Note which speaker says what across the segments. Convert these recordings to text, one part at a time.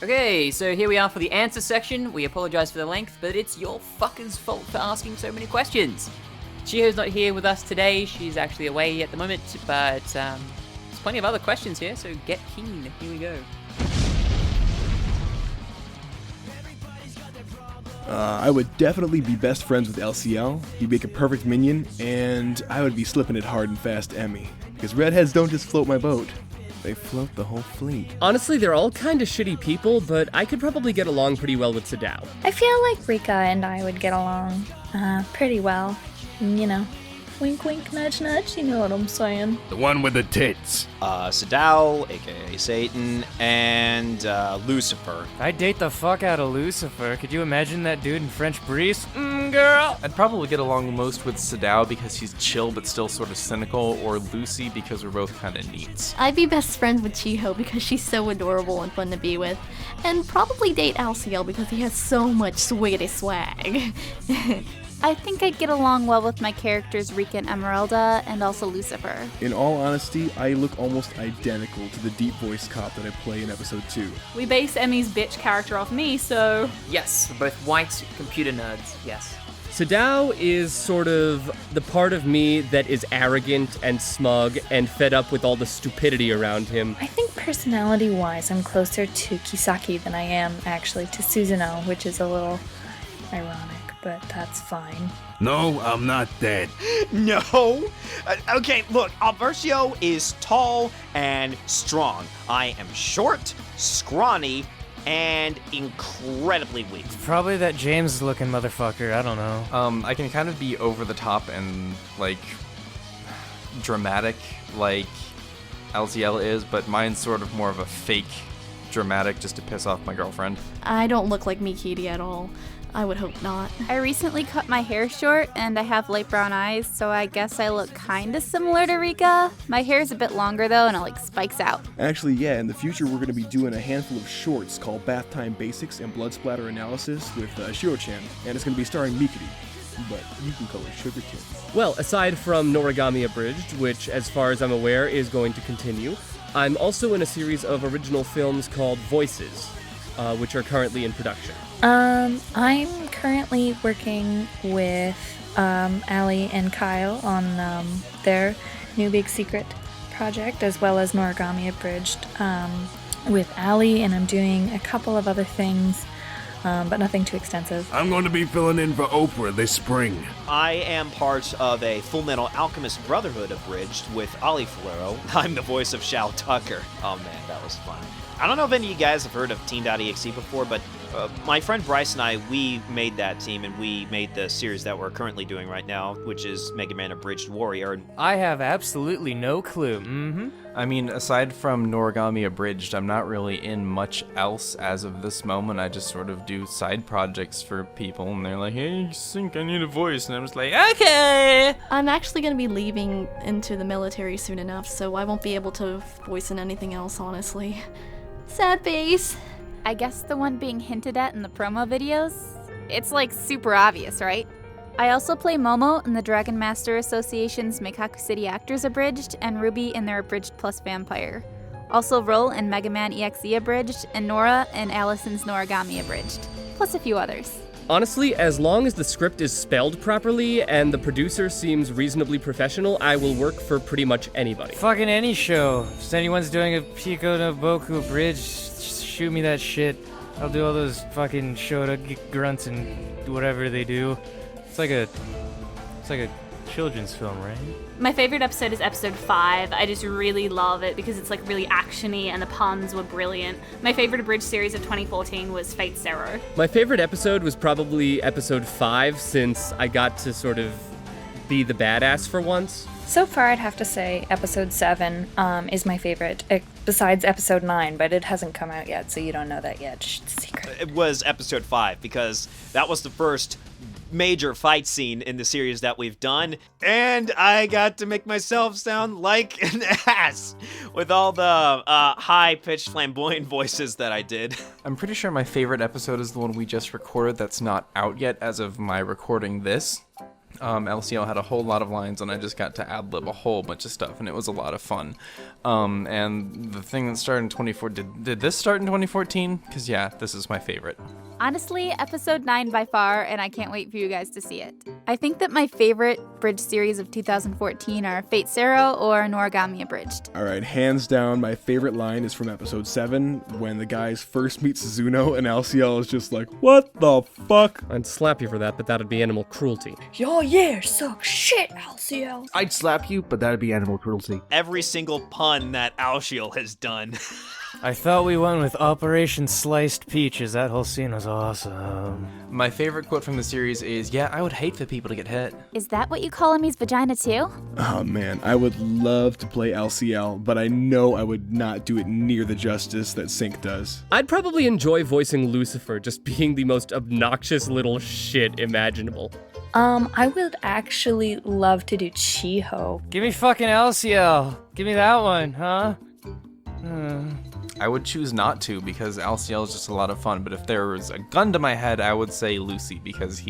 Speaker 1: Okay, so here we are for the answer section. We apologize for the length, but it's your fuckers' fault for asking so many questions. Chiho's not here with us today. She's actually away at the moment, but there's plenty of other questions here, so get keen. Here we go.
Speaker 2: I would definitely be best friends with LCL. He'd make a perfect minion, and I would be slipping it hard and fast to Emmy. Because redheads don't just float my boat. They float the whole fleet.
Speaker 3: Honestly, they're all kind of shitty people, but I could probably get along pretty well with Sadao.
Speaker 4: I feel like Rika and I would get along pretty well. You know, wink wink, nudge nudge, you know what I'm saying.
Speaker 5: The one with the tits.
Speaker 6: Sadao, aka Satan, and Lucifer.
Speaker 7: I'd date the fuck out of Lucifer. Could you imagine that dude in French Breeze? Girl!
Speaker 8: I'd probably get along most with Sadao because he's chill but still sort of cynical, or Lucy because we're both kind of neats.
Speaker 9: I'd be best friends with Chiho because she's so adorable and fun to be with. And probably date Alciel because he has so much swiggity swag.
Speaker 10: I think I'd get along well with my characters Rika and Emeralda, and also Lucifer.
Speaker 2: In all honesty, I look almost identical to the deep voice cop that I play in episode 2.
Speaker 11: We base Emmy's bitch character off me, so...
Speaker 1: Yes, we're both white computer nerds, yes.
Speaker 3: Sadao is sort of the part of me that is arrogant and smug and fed up with all the stupidity around him.
Speaker 4: I think personality-wise, I'm closer to Kisaki than I am actually to Suzuno, which is a little ironic, but that's fine.
Speaker 5: No, I'm not dead.
Speaker 6: No? Okay, look, Alversio is tall and strong. I am short, scrawny, and incredibly weak.
Speaker 7: Probably that James-looking motherfucker, I don't know.
Speaker 8: I can kind of be over the top and, like, dramatic, like LZL is, but mine's sort of more of a fake dramatic just to piss off my girlfriend.
Speaker 9: I don't look like Mikiti at all. I would hope not.
Speaker 10: I recently cut my hair short, and I have light brown eyes, so I guess I look kinda similar to Rika. My hair's a bit longer though, and it like spikes out.
Speaker 2: Actually, yeah, in the future we're going to be doing a handful of shorts called Bath Time Basics and Blood Splatter Analysis with Shiro-chan, and it's going to be starring Mikiri, but you can call her Sugar Kid.
Speaker 3: Well, aside from Noragami Abridged, which, as far as I'm aware, is going to continue, I'm also in a series of original films called Voices, which are currently in production.
Speaker 4: I'm currently working with Ali and Kyle on their new big secret project, as well as Noragami Abridged with Ali, and I'm doing a couple of other things, but nothing too extensive.
Speaker 5: I'm going to be filling in for Oprah this spring.
Speaker 6: I am part of a Full Metal Alchemist Brotherhood Abridged with Ali Falero. I'm the voice of Shao Tucker. Oh man, that was fun. I don't know if any of you guys have heard of Teen.exe before, but my friend Bryce and I, we made that team, and we made the series that we're currently doing right now, which is Mega Man Abridged Warrior.
Speaker 7: I have absolutely no clue.
Speaker 8: I mean, aside from Noragami Abridged, I'm not really in much else as of this moment. I just sort of do side projects for people, and they're like, hey, Sync, I need a voice. And I'm just like, okay!
Speaker 9: I'm actually going to be leaving into the military soon enough, so I won't be able to voice in anything else, honestly. Sad face.
Speaker 10: I guess the one being hinted at in the promo videos? It's like super obvious, right? I also play Momo in the Dragon Master Association's Meikaku City Actors Abridged, and Ruby in their Abridged Plus Vampire. Also Roll in Mega Man EXE Abridged, and Nora in Allison's Noragami Abridged, plus a few others.
Speaker 3: Honestly, as long as the script is spelled properly and the producer seems reasonably professional, I will work for pretty much anybody.
Speaker 7: Fucking any show. If anyone's doing a Pico no Boku Bridge, shoot me that shit. I'll do all those fucking Shota grunts and whatever they do. It's like a children's film, right?
Speaker 11: My favorite episode is episode 5. I just really love it because it's like really actiony and the puns were brilliant. My favorite Abridged series of 2014 was Fate Zero.
Speaker 3: My favorite episode was probably episode 5, since I got to sort of be the badass for once.
Speaker 4: So far, I'd have to say episode 7 is my favorite, besides episode 9, but it hasn't come out yet, so you don't know that yet. Shh, it's a secret.
Speaker 6: It was episode 5 because that was the first major fight scene in the series that we've done, and I got to make myself sound like an ass with all the high-pitched flamboyant voices that I did.
Speaker 8: I'm pretty sure my favorite episode is the one we just recorded that's not out yet as of my recording this. LCL had a whole lot of lines, and I just got to ad-lib a whole bunch of stuff, and it was a lot of fun. And the thing that started in 2014, did this start in 2014? Because, yeah, this is my favorite.
Speaker 10: Honestly, episode 9 by far, and I can't wait for you guys to see it. I think that my favorite Bridge series of 2014 are Fate Zero or Noragami Abridged.
Speaker 2: All right, hands down, my favorite line is from episode 7, when the guys first meet Suzuno, and LCL is just like, what the fuck?
Speaker 3: I'd slap you for that, but that'd be animal cruelty.
Speaker 4: Your year sucks shit, LCL.
Speaker 5: I'd slap you, but that'd be animal cruelty.
Speaker 6: Every single pun that Alshiel has done.
Speaker 7: I thought we went with Operation Sliced Peaches. That whole scene was awesome.
Speaker 8: My favorite quote from the series is, yeah, I would hate for people to get hit.
Speaker 10: Is that what you call Emmy's vagina too?
Speaker 2: Oh man, I would love to play LCL, but I know I would not do it near the justice that Sync does.
Speaker 3: I'd probably enjoy voicing Lucifer, just being the most obnoxious little shit imaginable.
Speaker 4: I would actually love to do Chiho.
Speaker 7: Give me fucking LCL. Give me that one, huh?
Speaker 8: I would choose not to because LCL is just a lot of fun, but if there was a gun to my head, I would say Lucy because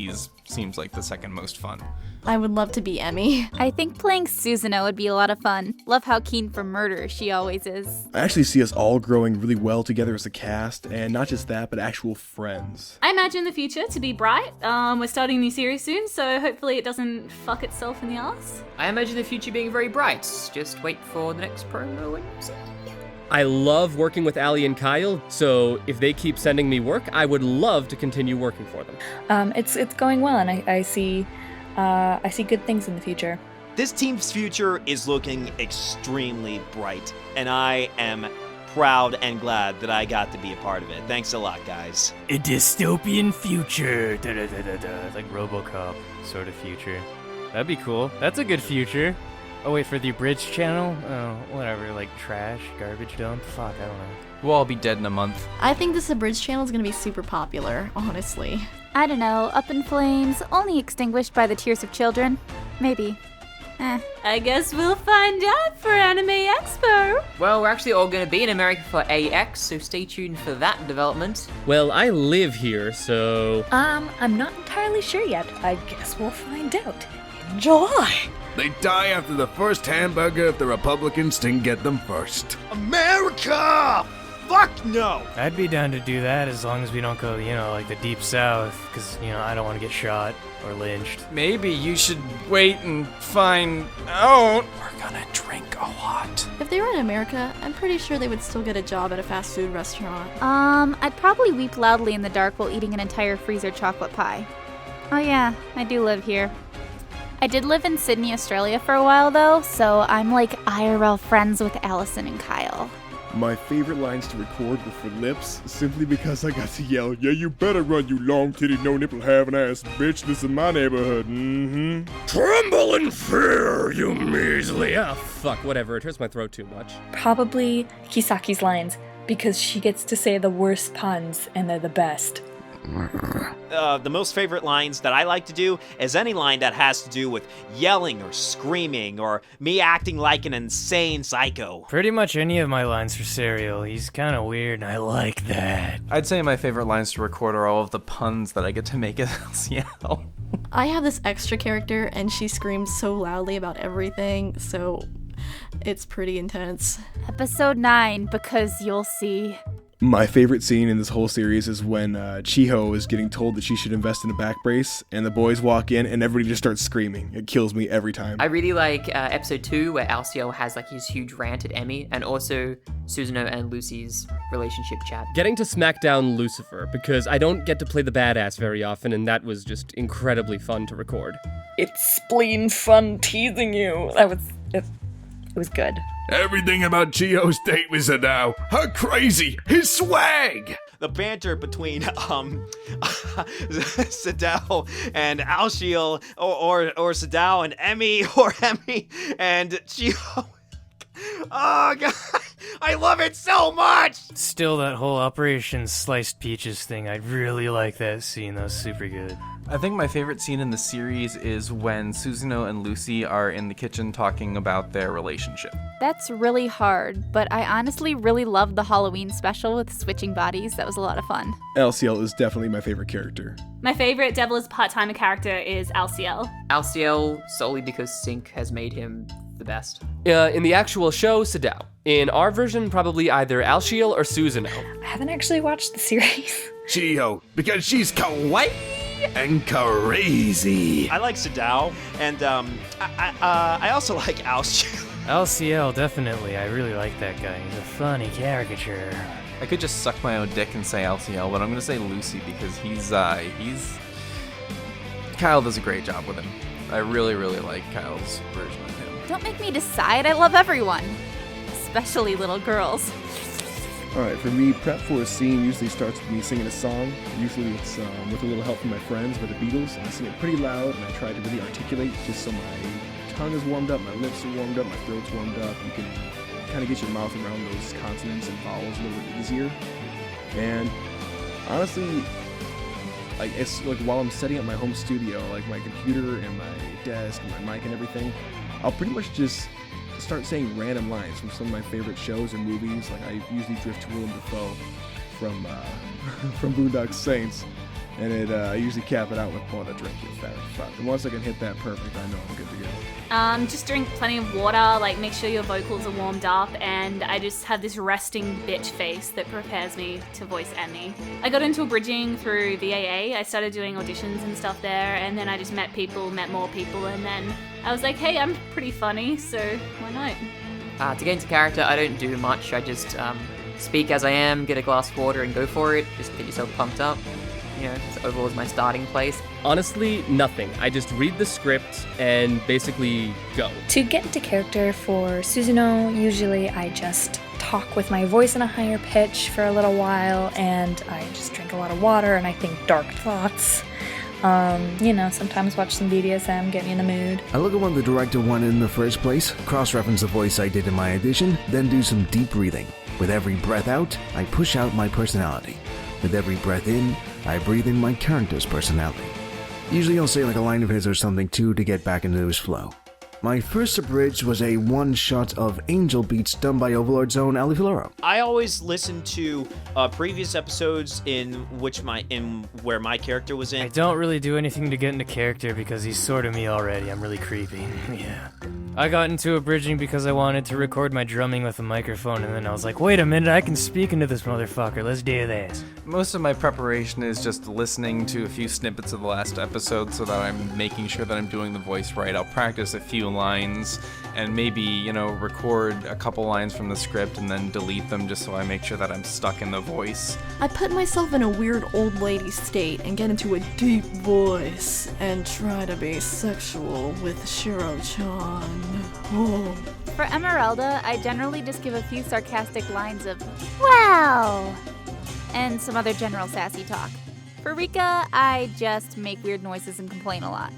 Speaker 8: seems like the second most fun.
Speaker 9: I would love to be Emmy.
Speaker 10: I think playing Susanoo would be a lot of fun. Love how keen for murder she always is.
Speaker 2: I actually see us all growing really well together as a cast, and not just that, but actual friends.
Speaker 11: I imagine the future to be bright. We're starting a new series soon, so hopefully it doesn't fuck itself in the ass.
Speaker 1: I imagine the future being very bright. Just wait for the next promo and see.
Speaker 3: I love working with Ali and Kyle, so if they keep sending me work, I would love to continue working for them.
Speaker 4: It's going well, and I see good things in the future.
Speaker 6: This team's future is looking extremely bright, and I am proud and glad that I got to be a part of it. Thanks a lot, guys.
Speaker 7: A dystopian future. Da-da-da-da-da. Like RoboCop sort of future. That'd be cool. That's a good future. Oh, wait, for the Abridged channel? Oh, whatever, like trash, garbage dump? Fuck, I don't know.
Speaker 8: We'll all be dead in a month.
Speaker 9: I think this Abridged channel is going to be super popular, honestly.
Speaker 10: I don't know, up in flames, only extinguished by the tears of children. Maybe.
Speaker 11: I guess we'll find out for Anime Expo.
Speaker 1: Well, we're actually all going to be in America for AX, so stay tuned for that development.
Speaker 3: Well, I live here, so...
Speaker 4: I'm not entirely sure yet. I guess we'll find out in July.
Speaker 5: They die after the first hamburger if the Republicans didn't get them first.
Speaker 6: America! Fuck no!
Speaker 7: I'd be down to do that as long as we don't go, like the Deep South, because, I don't want to get shot or lynched.
Speaker 8: Maybe you should wait and find out. We're gonna drink a lot.
Speaker 9: If they were in America, I'm pretty sure they would still get a job at a fast food restaurant.
Speaker 10: I'd probably weep loudly in the dark while eating an entire freezer chocolate pie. Oh yeah, I do live here. I did live in Sydney, Australia for a while though, so I'm like IRL friends with Allison and Kyle.
Speaker 2: My favorite lines to record were for lips, simply because I got to yell, yeah, you better run, you long-titty, no-nipple, having-ass bitch, this is my neighborhood,
Speaker 3: Tremble in fear, you measly... Ah, fuck, whatever, it hurts my throat too much.
Speaker 4: Probably Kisaki's lines, because she gets to say the worst puns, and they're the best.
Speaker 6: The most favorite lines that I like to do is any line that has to do with yelling or screaming or me acting like an insane psycho.
Speaker 7: Pretty much any of my lines for Serial. He's kind of weird, and I like that.
Speaker 8: I'd say my favorite lines to record are all of the puns that I get to make at LCL.
Speaker 9: I have this extra character, and she screams so loudly about everything, so it's pretty intense.
Speaker 10: Episode 9, because you'll see.
Speaker 2: My favorite scene in this whole series is when Chiho is getting told that she should invest in a back brace, and the boys walk in, and everybody just starts screaming. It kills me every time.
Speaker 1: I really like episode 2, where LCL has like his huge rant at Emmy, and also Susanoo and Lucy's relationship chat.
Speaker 3: Getting to smack down Lucifer, because I don't get to play the badass very often, and that was just incredibly fun to record.
Speaker 4: It's spleen fun teasing you. It was good.
Speaker 5: Everything about Chiho's date with Sadao. Her crazy, his swag.
Speaker 6: The banter between Sadao and Alshiel, or Sadao and Emmy, or Emmy and Chiho. Oh god, I love it so much!
Speaker 7: Still, that whole Operation Sliced Peaches thing, I really like that scene. That was super good.
Speaker 8: I think my favorite scene in the series is when Susanoo and Lucy are in the kitchen talking about their relationship.
Speaker 10: That's really hard, but I honestly really loved the Halloween special with switching bodies. That was a lot of fun.
Speaker 2: LCL is definitely my favorite character.
Speaker 11: My favorite Devil as part-timer character is LCL.
Speaker 1: LCL solely because Sync has made him the best.
Speaker 3: In the actual show, Sadao. In our version, probably either Alshiel or Susanoo.
Speaker 4: I haven't actually watched the series.
Speaker 5: Chiyo, because she's kawaii and crazy.
Speaker 6: I like Sadao, and I also like Alshiel.
Speaker 7: LCL, definitely. I really like that guy. He's a funny caricature.
Speaker 8: I could just suck my own dick and say LCL, but I'm gonna say Lucy because he's Kyle does a great job with him. I really, really like Kyle's version of him.
Speaker 10: Don't make me decide. I love everyone, especially little girls.
Speaker 2: Alright, for me, prep for a scene usually starts with me singing a song. Usually it's with a little help from my friends by the Beatles, and I sing it pretty loud, and I try to really articulate just so my tongue is warmed up, my lips are warmed up, my throat's warmed up. You can kind of get your mouth around those consonants and vowels a little bit easier. And honestly, like it's like while I'm setting up my home studio, like my computer and my desk and my mic and everything, I'll pretty much just start saying random lines from some of my favorite shows or movies. Like I usually drift to Willem Dafoe from from Boondock Saints, and I usually cap it out with "Pour a drink, you fat fuck." And once I can hit that perfect, I know I'm good to go.
Speaker 11: Just drink plenty of water, like make sure your vocals are warmed up, and I just have this resting bitch face that prepares me to voice Emmy. I got into abridging through VAA. I started doing auditions and stuff there, and then I just met more people, and then I was like, hey, I'm pretty funny, so why not?
Speaker 1: To get into character, I don't do much. I just speak as I am, get a glass of water and go for it. Just get yourself pumped up. You know, it's overall is my starting place.
Speaker 3: Honestly, nothing. I just read the script and basically go.
Speaker 4: To get into character for Susanoo, usually I just talk with my voice in a higher pitch for a little while, and I just drink a lot of water and I think dark thoughts. Sometimes watch some BDSM, get me in the mood.
Speaker 12: I look at what the director wanted in the first place, cross-reference the voice I did in my audition, then do some deep breathing. With every breath out, I push out my personality. With every breath in, I breathe in my character's personality. Usually I'll say like a line of his or something too to get back into his flow. My first abridged was a one-shot of Angel Beats done by Overlord's own Ali Filero.
Speaker 6: I always listen to previous episodes in where my character was in.
Speaker 7: I don't really do anything to get into character because he's sort of me already. I'm really creepy. Yeah. I got into abridging because I wanted to record my drumming with a microphone, and then I was like, wait a minute, I can speak into this motherfucker. Let's do this.
Speaker 8: Most of my preparation is just listening to a few snippets of the last episode so that I'm making sure that I'm doing the voice right. I'll practice a few lines and maybe, record a couple lines from the script and then delete them just so I make sure that I'm stuck in the voice.
Speaker 9: I put myself in a weird old lady state and get into a deep voice and try to be sexual with Shiro-chan. Oh.
Speaker 10: For Emeralda, I generally just give a few sarcastic lines of, well, and some other general sassy talk. For Rika, I just make weird noises and complain a lot.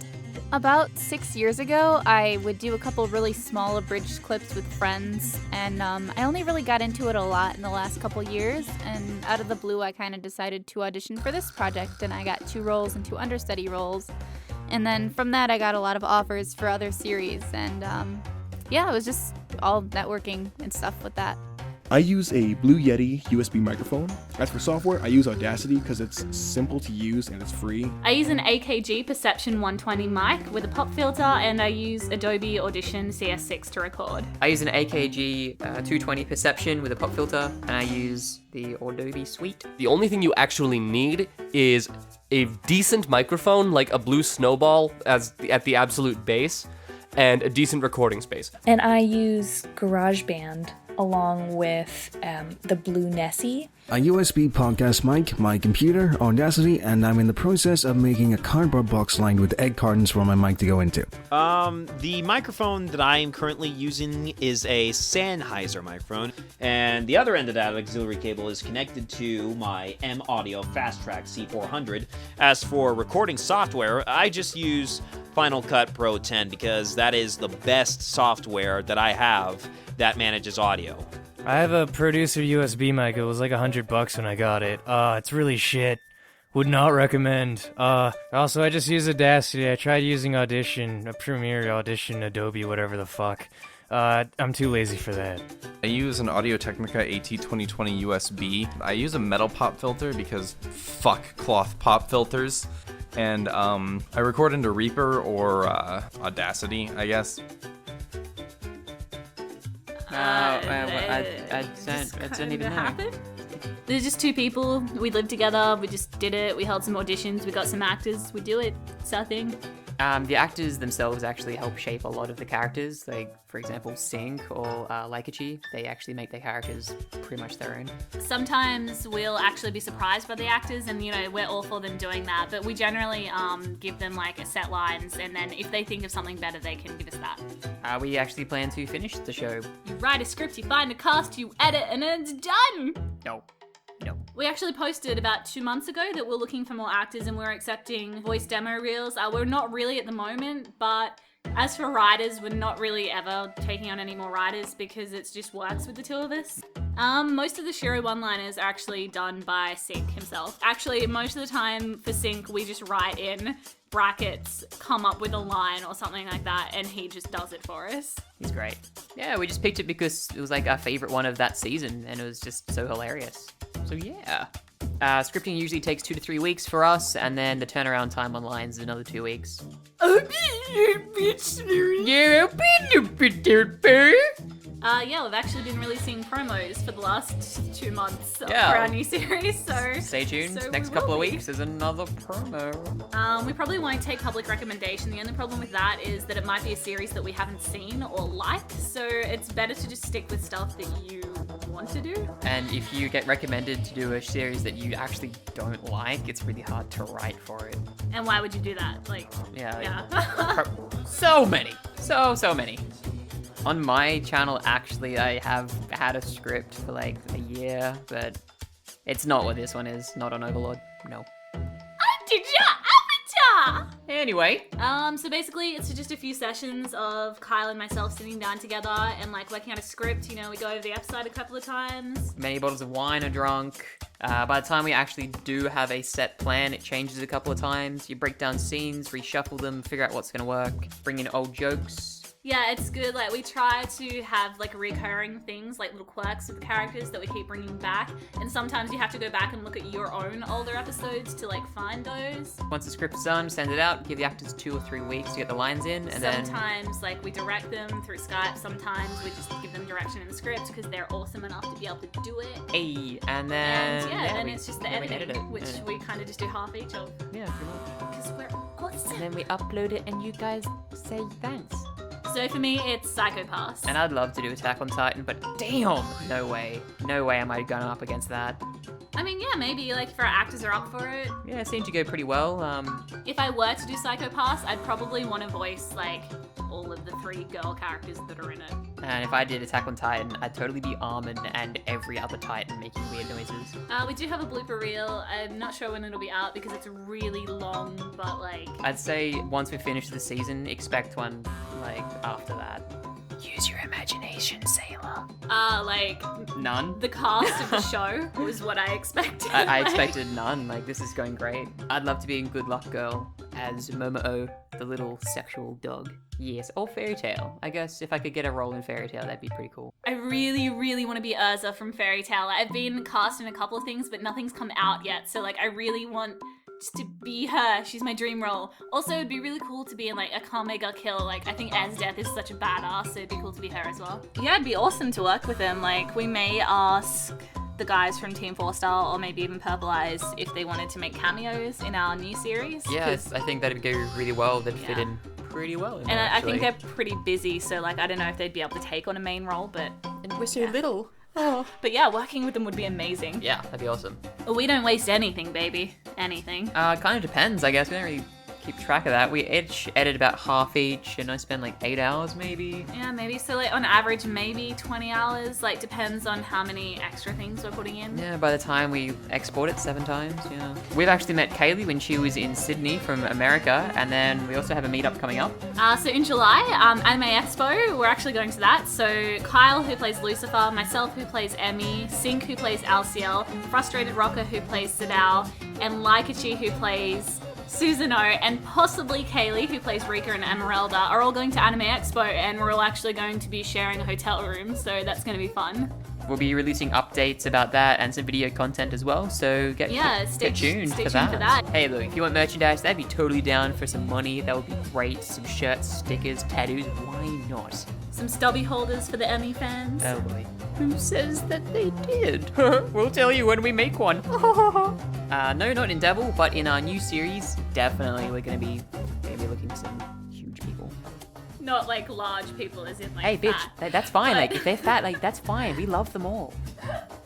Speaker 10: About 6 years ago, I would do a couple really small abridged clips with friends, and I only really got into it a lot in the last couple years, and out of the blue I kind of decided to audition for this project, and I got 2 roles and 2 understudy roles. And then from that I got a lot of offers for other series, and it was just all networking and stuff with that.
Speaker 2: I use a Blue Yeti USB microphone. As for software, I use Audacity because it's simple to use and it's free.
Speaker 11: I use an AKG Perception 120 mic with a pop filter, and I use Adobe Audition CS6 to record.
Speaker 1: I use an AKG 220 Perception with a pop filter, and I use the Adobe Suite.
Speaker 3: The only thing you actually need is a decent microphone, like a Blue Snowball at the absolute base, and a decent recording space.
Speaker 4: And I use GarageBand along with the Blue Nessie.
Speaker 12: A USB podcast mic, my computer, Audacity, and I'm in the process of making a cardboard box lined with egg cartons for my mic to go into.
Speaker 6: The microphone that I am currently using is a Sennheiser microphone, and the other end of that auxiliary cable is connected to my M Audio Fast Track C400. As for recording software, I just use Final Cut Pro 10 because that is the best software that I have that manages audio.
Speaker 7: I have a producer USB mic. It was like $100 when I got it. It's really shit. Would not recommend. Also, I just use Audacity. I tried using Audition, a Premiere, Audition, Adobe, whatever the fuck. I'm too lazy for that.
Speaker 8: I use an Audio-Technica AT2020 USB. I use a metal pop filter because fuck cloth pop filters. And I record into Reaper or Audacity, I guess.
Speaker 1: I don't even know.
Speaker 11: There's just two people. We lived together. We just did it. We held some auditions. We got some actors. We do it. It's our thing.
Speaker 1: The actors themselves actually help shape a lot of the characters. Like, for example, Sync or Laikachi, they actually make their characters pretty much their own.
Speaker 11: Sometimes we'll actually be surprised by the actors, and we're all for them doing that. But we generally give them like a set lines, and then if they think of something better, they can give us that.
Speaker 1: We actually plan to finish the show.
Speaker 11: You write a script, you find a cast, you edit, and it's done.
Speaker 1: No.
Speaker 11: We actually posted about 2 months ago that we're looking for more actors and we're accepting voice demo reels. We're not really at the moment, but as for writers, we're not really ever taking on any more writers because it just works with the two of us. Most of the Shiro one-liners are actually done by Sync himself. Actually, most of the time for Sync, we just write in brackets, come up with a line or something like that, and he just does it for us.
Speaker 1: He's great. Yeah, we just picked it because it was like our favorite one of that season, and it was just so hilarious. So yeah. Scripting usually takes 2 to 3 weeks for us, and then the turnaround time online is another 2 weeks.
Speaker 11: Yeah, we've actually been releasing promos for the last 2 months for
Speaker 1: Yeah.
Speaker 11: our new series, so...
Speaker 1: Stay tuned.
Speaker 11: So
Speaker 1: Next
Speaker 11: we
Speaker 1: couple of
Speaker 11: will be.
Speaker 1: weeks is another promo.
Speaker 11: We probably won't take public recommendation. The only problem with that is that it might be a series that we haven't seen or liked, so it's better to just stick with stuff that you want to do.
Speaker 1: And if you get recommended to do a series that you actually don't like, it's really hard to write for it.
Speaker 11: And why would you do that?
Speaker 1: Yeah. So many. So many. On my channel, actually, I have had a script for like a year, but it's not what this one is. Not on Overlord. No.
Speaker 11: Avatar!
Speaker 1: Anyway.
Speaker 11: So basically, it's just a few sessions of Kyle and myself sitting down together and like working out a script. We go over the episode a couple of times.
Speaker 1: Many bottles of wine are drunk. By the time we actually do have a set plan, it changes a couple of times. You break down scenes, reshuffle them, figure out what's gonna work, bring in old jokes.
Speaker 11: Yeah, it's good. Like, we try to have like recurring things, like little quirks of the characters that we keep bringing back. And sometimes you have to go back and look at your own older episodes to like find those.
Speaker 1: Once the script's done, send it out, give the actors 2 or 3 weeks to get the lines in, and
Speaker 11: Sometimes, like, we direct them through Skype. Sometimes we just give them direction in the script because they're awesome enough to be able to do it.
Speaker 1: And then...
Speaker 11: And it's just the editing, which we kind of just do half each of.
Speaker 1: Yeah, pretty much.
Speaker 11: Because we're awesome.
Speaker 1: And then we upload it and you guys say thanks.
Speaker 11: So for me, it's Psycho Pass.
Speaker 1: And I'd love to do Attack on Titan, but damn! No way. No way am I going up against that.
Speaker 11: I mean, yeah, maybe, like, if our actors are up for it.
Speaker 1: Yeah, it seemed to go pretty well.
Speaker 11: If I were to do Psycho Pass, I'd probably want to voice, like, all of the 3 girl characters that are in it.
Speaker 1: And if I did Attack on Titan, I'd totally be Armin and every other Titan making weird noises.
Speaker 11: We do have a blooper reel. I'm not sure when it'll be out because it's really long, but, like...
Speaker 1: I'd say once we finish the season, expect one, like, after that. Use your imagination, Sailor.
Speaker 11: Like...
Speaker 1: None?
Speaker 11: The cast of the show was what I expected.
Speaker 1: I expected none. Like, this is going great. I'd love to be in Good Luck Girl as Momo, the little sexual dog. Yes, or Fairy Tail. I guess if I could get a role in Fairy Tail, that'd be pretty cool.
Speaker 11: I really, really want to be Urza from Fairy Tail. I've been cast in a couple of things, but nothing's come out yet. So, like, I really want just to be her. She's my dream role. Also, it'd be really cool to be in, like, a Kamega Kill. Like, I think Death is such a badass, so it'd be cool to be her as well. Yeah, it'd be awesome to work with him. Like, we may ask the guys from Team 4 Star or maybe even Purple Eyes if they wanted to make cameos in our new series.
Speaker 1: Yes, I think that'd go really well. They'd fit in pretty well in there,
Speaker 11: I think they're pretty busy, so, like, I don't know if they'd be able to take on a main role, but...
Speaker 1: And we're so little.
Speaker 11: Oh. But yeah, working with them would be amazing.
Speaker 1: Yeah, that'd be awesome.
Speaker 11: We don't waste anything, baby. Anything.
Speaker 1: It kind of depends, I guess. We don't really keep track of that. We each edit about half each, and I spend like 8 hours maybe.
Speaker 11: Yeah, maybe. So like on average, maybe 20 hours. Like depends on how many extra things we're putting in.
Speaker 1: Yeah, by the time we export it 7 times, yeah. We've actually met Kaylee when she was in Sydney from America, and then we also have a meetup coming up.
Speaker 11: So in July, Anime Expo, we're actually going to that. So Kyle, who plays Lucifer, myself, who plays Emmy, Sink, who plays Alciel, Frustrated Rocker, who plays Sadao, and Laikachi, who plays Susanoo, and possibly Kaylee, who plays Rika and Emeralda, are all going to Anime Expo, and we're all actually going to be sharing a hotel room, so that's going to be fun.
Speaker 1: We'll be releasing updates about that and some video content as well, so get tuned for that. Hey, look, if you want merchandise, that'd be totally down for some money. That would be great. Some shirts, stickers, tattoos, why not?
Speaker 11: Some stubby holders for the Emmy fans.
Speaker 1: Oh boy. Who says that they did? We'll tell you when we make one. No, not in Devil, but in our new series, definitely we're gonna be looking for some huge people.
Speaker 11: Not like large people as in like
Speaker 1: hey, bitch,
Speaker 11: fat.
Speaker 1: That's fine. Like, if they're fat, like, that's fine. We love them all.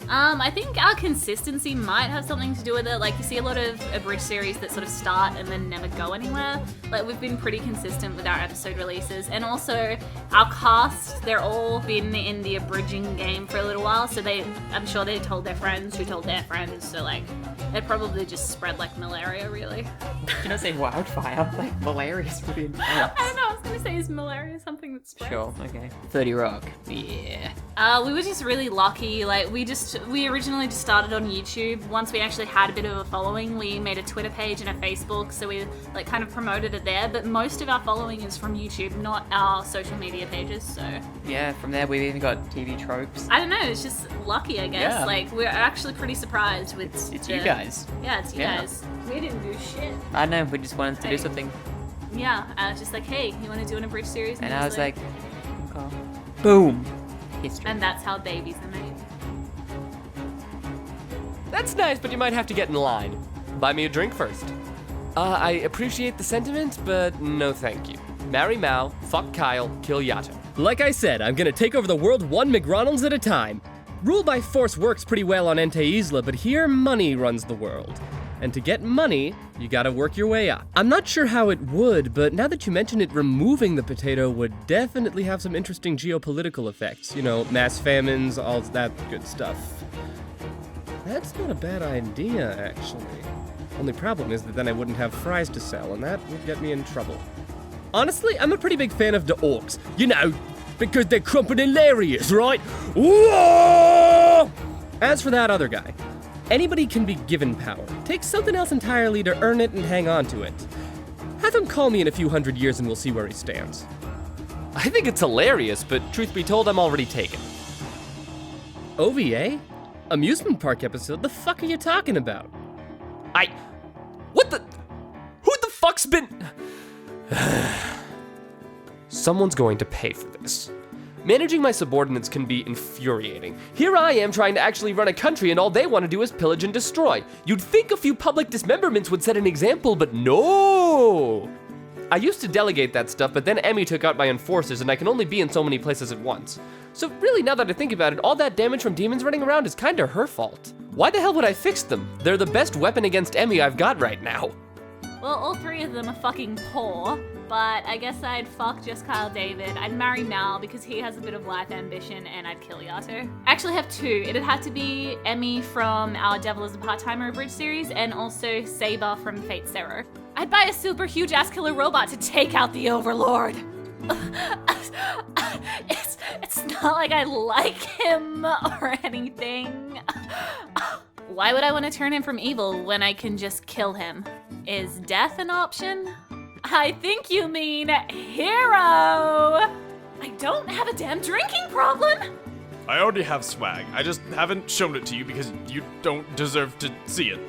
Speaker 11: I think our consistency might have something to do with it. Like, you see a lot of Abridged series that sort of start and then never go anywhere. Like, we've been pretty consistent with our episode releases. And also, our cast, they're all been in the Abridging game for a little while, so I'm sure they told their friends who told their friends, so like, it probably just spread like malaria, really.
Speaker 1: Did I say wildfire? Like, malaria's really intense.
Speaker 11: I don't know, I was gonna say, is malaria something that spreads?
Speaker 1: Sure, okay. 30 Rock, yeah.
Speaker 11: We were just really lucky. Like, we originally just started on YouTube. Once we actually had a bit of a following, we made a Twitter page and a Facebook, so we like kind of promoted it there. But most of our following is from YouTube, not our social media pages. So
Speaker 1: yeah, from there we've even got TV tropes.
Speaker 11: I don't know. It's just lucky, I guess.
Speaker 1: Yeah.
Speaker 11: Like, we're actually pretty surprised with.
Speaker 1: It's you guys.
Speaker 11: Yeah, it's you guys. We didn't do shit.
Speaker 1: I don't know. We just wanted to do something.
Speaker 11: Yeah, I was just like, hey, you want to do an Abridged series?
Speaker 1: And I was like, okay. Boom. History.
Speaker 11: And that's how babies are made.
Speaker 3: That's nice, but you might have to get in line. Buy me a drink first. I appreciate the sentiment, but no thank you. Marry Mal, fuck Kyle, kill Yato. Like I said, I'm gonna take over the world one McRonalds at a time. Rule by force works pretty well on Ente Isla, but here money runs the world. And to get money, you gotta work your way up. I'm not sure how it would, but now that you mention it, removing the potato would definitely have some interesting geopolitical effects. You know, mass famines, all that good stuff. That's not a bad idea, actually. Only problem is that then I wouldn't have fries to sell, and that would get me in trouble. Honestly, I'm a pretty big fan of the orcs. You know, because they're crumpin' hilarious, right? Whoa! As for that other guy, anybody can be given power. Take something else entirely to earn it and hang on to it. Have him call me in a few hundred years and we'll see where he stands. I think it's hilarious, but truth be told, I'm already taken. OVA? Amusement park episode? The fuck are you talking about? What the? Who the fuck's been? Someone's going to pay for this. Managing my subordinates can be infuriating. Here I am trying to actually run a country and all they want to do is pillage and destroy. You'd think a few public dismemberments would set an example, but no! I used to delegate that stuff, but then Emmy took out my enforcers and I can only be in so many places at once. So really, now that I think about it, all that damage from demons running around is kinda her fault. Why the hell would I fix them? They're the best weapon against Emmy I've got right now.
Speaker 11: Well, all three of them are fucking poor, but I guess I'd fuck just Kyle David. I'd marry Mal because he has a bit of life ambition, and I'd kill Yato. I actually have two. It'd have to be Emmy from our Devil is a Part-Timer Abridged series, and also Saber from Fate Zero. I'd buy a super huge ass killer robot to take out the Overlord. It's not like I like him or anything. Why would I want to turn him from evil when I can just kill him? Is death an option? I think you mean hero! I don't have a damn drinking problem!
Speaker 13: I already have swag. I just haven't shown it to you because you don't deserve to see it.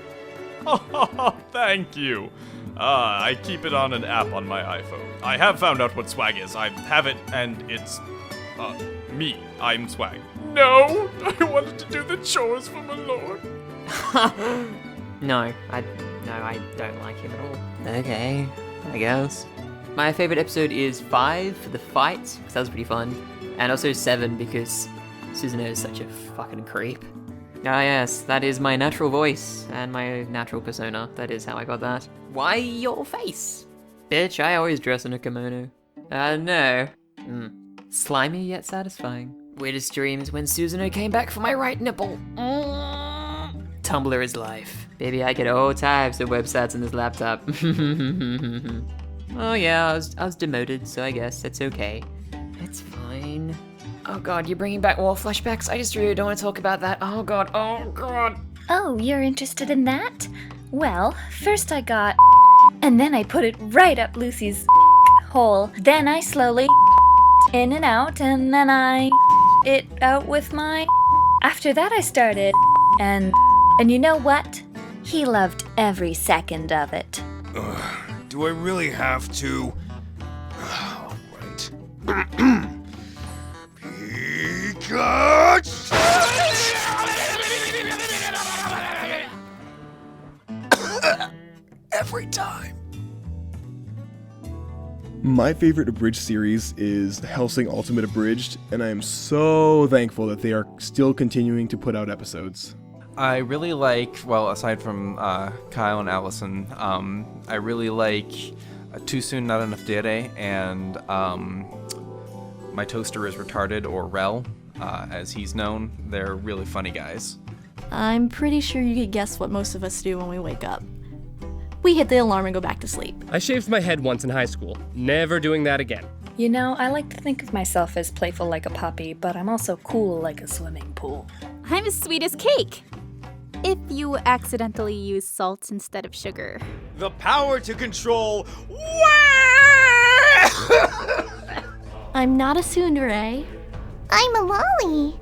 Speaker 13: Oh, thank you. I keep it on an app on my iPhone. I have found out what swag is. I have it, and it's, me. I'm swag. No! I wanted to do the chores for my lord.
Speaker 1: No, I don't like him at all. Okay, I guess. My favorite episode is 5 for the fight, because that was pretty fun. And also 7 because Susanoo is such a fucking creep. Ah yes, that is my natural voice and my natural persona. That is how I got that. Why your face? Bitch, I always dress in a kimono. No. Slimy yet satisfying. Weirdest dreams when Susanoo came back for my right nipple. Tumblr is life. Baby, I get all types of websites on this laptop. Oh yeah, I was demoted, so I guess that's okay. It's fine. Oh god, you're bringing back war flashbacks? I just really don't want to talk about that. Oh god, oh god.
Speaker 4: Oh, you're interested in that? Well, first I got and then I put it right up Lucy's hole. Then I slowly in and out, and then I it out with my. After that I started, and you know what? He loved every second of it.
Speaker 5: Do I really have to? All right. Every time.
Speaker 2: My favorite Abridged series is Hellsing Ultimate Abridged, and I am so thankful that they are still continuing to put out episodes.
Speaker 8: I really like, well, aside from Kyle and Allison, I really like Too Soon Not Enough Dere and My Toaster is Retarded, or Rel, as he's known. They're really funny guys.
Speaker 9: I'm pretty sure you could guess what most of us do when we wake up. We hit the alarm and go back to sleep.
Speaker 3: I shaved my head once in high school. Never doing that again.
Speaker 4: You know, I like to think of myself as playful like a puppy, but I'm also cool like a swimming pool.
Speaker 10: I'm as sweet as cake. If you accidentally use salt instead of sugar.
Speaker 6: The power to control.
Speaker 9: I'm not a tsundere.
Speaker 14: I'm a lolly.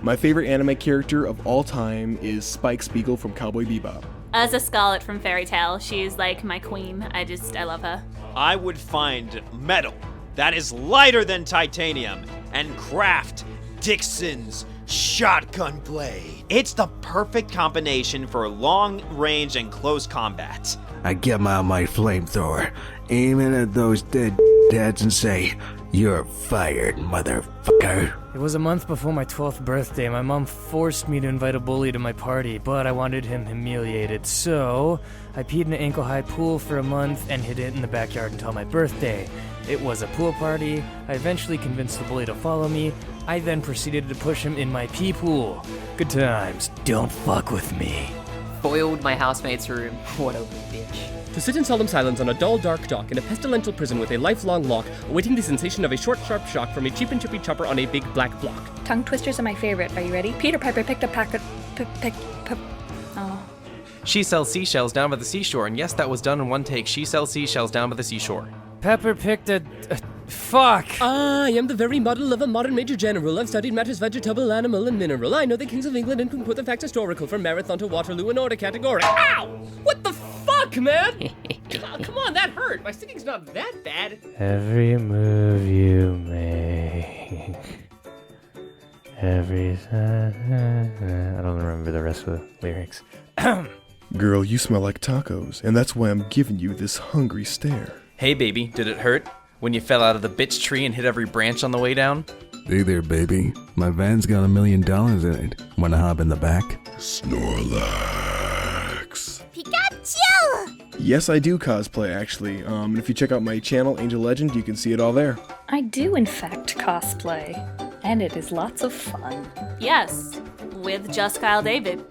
Speaker 2: My favorite anime character of all time is Spike Spiegel from Cowboy Bebop.
Speaker 11: As a Scarlet from Fairy Tail, she's like my queen. I love her.
Speaker 6: I would find metal that is lighter than titanium and craft Dixon's shotgun blade. It's the perfect combination for long range and close combat.
Speaker 12: I get out my flamethrower, aim it at those dead heads and say, "You're fired, motherfucker."
Speaker 7: It was a month before my 12th birthday. My mom forced me to invite a bully to my party, but I wanted him humiliated. So, I peed in an ankle-high pool for a month and hid it in the backyard until my birthday. It was a pool party. I eventually convinced the bully to follow me. I then proceeded to push him in my pee pool. Good times. Don't fuck with me.
Speaker 1: Foiled my housemate's room. What a bitch.
Speaker 3: To sit in solemn silence on a dull, dark dock in a pestilential prison with a lifelong lock, awaiting the sensation of a short, sharp shock from a cheap and chippy chopper on a big black block.
Speaker 4: Tongue twisters are my favorite. Are you ready? Peter Piper picked a packet. Oh.
Speaker 8: She sells seashells down by the seashore, and yes, that was done in one take. She sells seashells down by the seashore.
Speaker 7: Pepper picked a fuck!
Speaker 3: I am the very model of a modern major general. I've studied matters vegetable, animal, and mineral. I know the kings of England and can put the facts historical from Marathon to Waterloo in order category. Ow! What the fuck, man? Oh, come on, that hurt. My singing's not that bad.
Speaker 7: Every move you make, every... I don't remember the rest of the lyrics.
Speaker 2: Girl, you smell like tacos, and that's why I'm giving you this hungry stare.
Speaker 8: Hey, baby, did it hurt when you fell out of the bitch tree and hit every branch on the way down?
Speaker 12: Hey there, baby. My van's got $1 million in it. Wanna hop in the back?
Speaker 2: Snorlax.
Speaker 14: Pikachu!
Speaker 2: Yes, I do cosplay, actually. And if you check out my channel, Angel Legend, you can see it all there.
Speaker 4: I do, in fact, cosplay. And it is lots of fun.
Speaker 11: Yes, with just Kyle David.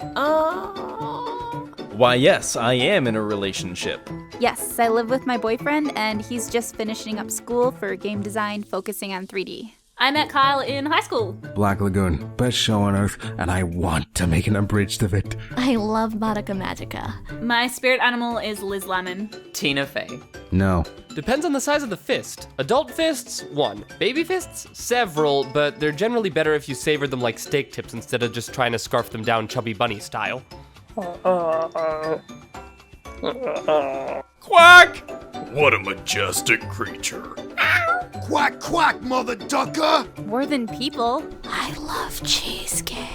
Speaker 8: Why, yes, I am in a relationship.
Speaker 10: Yes, I live with my boyfriend, and he's just finishing up school for game design, focusing on 3D.
Speaker 11: I met Kyle in high school.
Speaker 12: Black Lagoon, best show on earth, and I want to make an abridged of it.
Speaker 9: I love Madoka Magica.
Speaker 11: My spirit animal is Liz Lemon.
Speaker 1: Tina Fey.
Speaker 12: No.
Speaker 3: Depends on the size of the fist. Adult fists, 1. Baby fists, several, but they're generally better if you savor them like steak tips instead of just trying to scarf them down chubby bunny style.
Speaker 5: Quack! What a majestic creature.
Speaker 14: Quack, quack, mother ducker!
Speaker 10: More than people.
Speaker 9: I love cheesecake.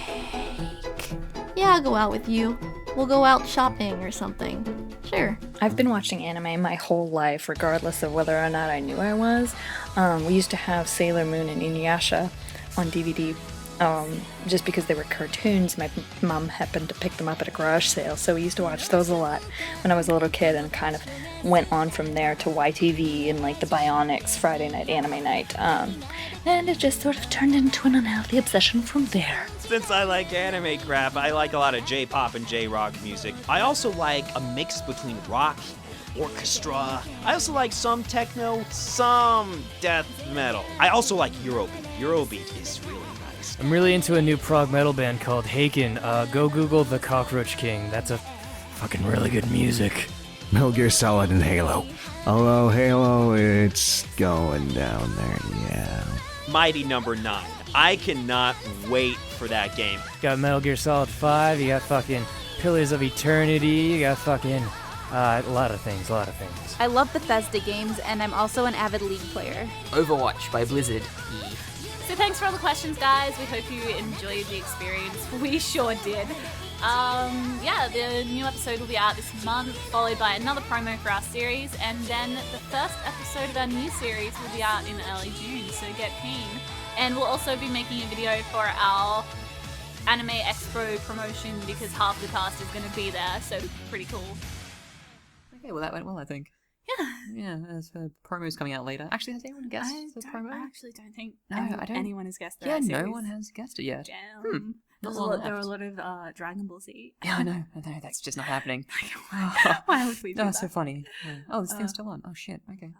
Speaker 9: Yeah, I'll go out with you. We'll go out shopping or something. Sure.
Speaker 4: I've been watching anime my whole life, regardless of whether or not I knew I was. We used to have Sailor Moon and Inuyasha on DVD just because they were cartoons. My mom happened to pick them up at a garage sale, so we used to watch those a lot when I was a little kid, and kind of went on from there to YTV and like the Bionics Friday night anime night, and it just sort of turned into an unhealthy obsession from there.
Speaker 6: Since I like anime crap, I like a lot of J-pop and J-rock music. I also like a mix between rock, orchestra. I also like some techno, some death metal. I also like Eurobeat. Eurobeat is really nice.
Speaker 7: I'm really into a new prog metal band called Haken. Go Google The Cockroach King. That's a fucking really good music.
Speaker 12: Metal Gear Solid and Halo. Although Halo, it's going down there, yeah.
Speaker 6: Mighty number 9. I cannot wait for that game.
Speaker 7: Got Metal Gear Solid 5, you got fucking Pillars of Eternity, you got fucking a lot of things.
Speaker 10: I love Bethesda games, and I'm also an avid League player.
Speaker 1: Overwatch by Blizzard.
Speaker 11: So thanks for all the questions, guys. We hope you enjoyed the experience. We sure did. The new episode will be out this month, followed by another promo for our series, and then the first episode of our new series will be out in early June, so get keen. And we'll also be making a video for our Anime Expo promotion because half the cast is going to be there, so pretty cool.
Speaker 1: Okay, well that went well, I think. Yeah, as promo's coming out later. Actually, has anyone guessed the promo?
Speaker 11: I actually don't think
Speaker 1: anyone
Speaker 11: has guessed
Speaker 1: Yeah, no one has guessed it yet.
Speaker 11: Damn. There were a lot of Dragon Ball Z.
Speaker 1: Yeah, I know, that's just not happening.
Speaker 11: Why would we do that?
Speaker 1: That's so funny. Yeah. Oh, this thing's still on. Oh shit, okay.